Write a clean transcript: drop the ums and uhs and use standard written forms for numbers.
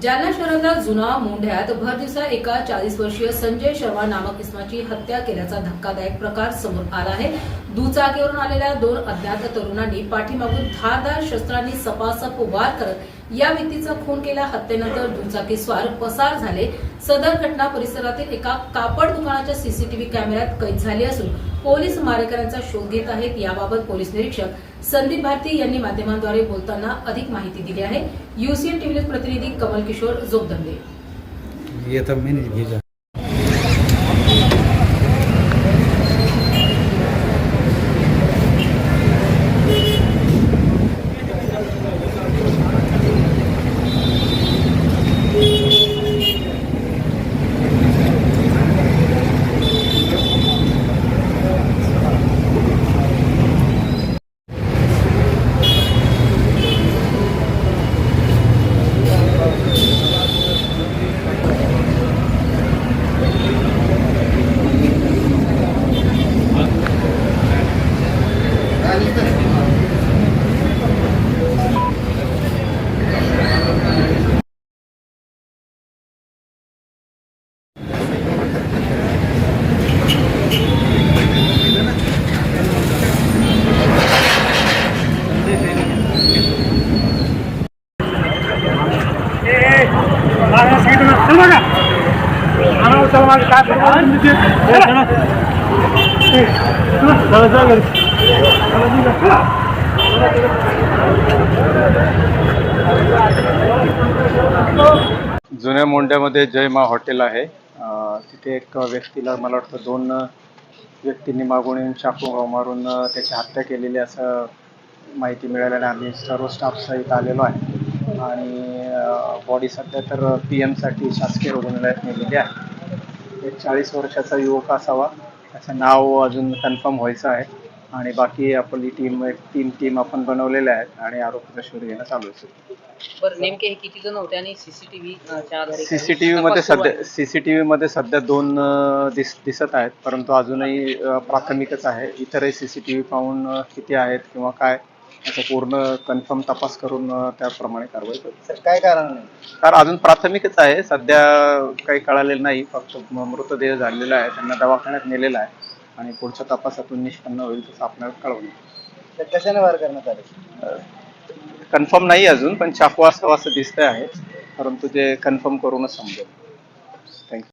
जालना शहरातल्या जुना मोंढ्यात भर दिवसा एका 40 वर्षीय संजय शर्मा नामक इसमाची हत्या केल्याचा धक्कादायक प्रकार समोर आला आहे। दुचाकीवरून आलेल्या दोन अज्ञात तरुणांनी पाठीमागून धारदार शस्त्रांनी सपासप वार करत या व्यक्तीचा खून केला। हत्येनंतर दुचाकीस्वार पसार झाले। सदर घटना परिसरातील एका कापड दुकानाच्या सीसीटीव्ही कॅमेऱ्यात कैद झाली असून पोलीस मारेकऱ्यांचा शोध घेत आहेत। याबाबत पोलीस निरीक्षक संदीप भारती यांनी माध्यमांद्वारे बोलताना अधिक माहिती दिली आहे। यूसीएन टीव्ही न्यूज प्रतिनिधी कमल किशोर जोगदंडे। जुन्या मोंढ्यामध्ये जय मा हॉटेल आहे। तिथे एक व्यक्तीला मला वाटतं दोन व्यक्तींनी मागून येऊन चाकू मारून त्याची हत्या केलेली असं माहिती मिळाल्याने आम्ही सर्व स्टाफ सहित आलेलो आहे आणि बॉडी सध्या तर PM साठी शासकीय रुग्णालयात नेलेली आहे। एक 40 वर्षाचा युवक असावा, त्याचं नाव अजून कन्फर्म व्हायचं आहे आणि बाकी आपली तीन टीम आपण बनवलेल्या आहेत आणि आरोपीचा शोध घेणं चालू आहे। बरं, नेमके हे किती जण होते आणि सीसीटीव्ही मध्ये सध्या दोन दिसत आहेत, परंतु अजूनही प्राथमिकच आहे। इतरही सीसीटीव्ही पाहून किती आहेत किंवा काय याचा पूर्ण कन्फर्म तपास करून त्याप्रमाणे कारवाई करू। सर, काय कारण नाही? कारण अजून प्राथमिकच आहे, सध्या काही कळालेलं नाही। फक्त मृतदेह झालेला आहे, त्यांना दवाखान्यात नेलेला आहे आणि पुढच्या तपासातून निष्पन्न होईल तसं आपल्याला कळवलं। तर कशाने वार करण्यात आले? कन्फर्म नाही अजून, पण चाकू असावं असं दिसतंय आहे, परंतु ते कन्फर्म करूनच समजेल। थँक्यू।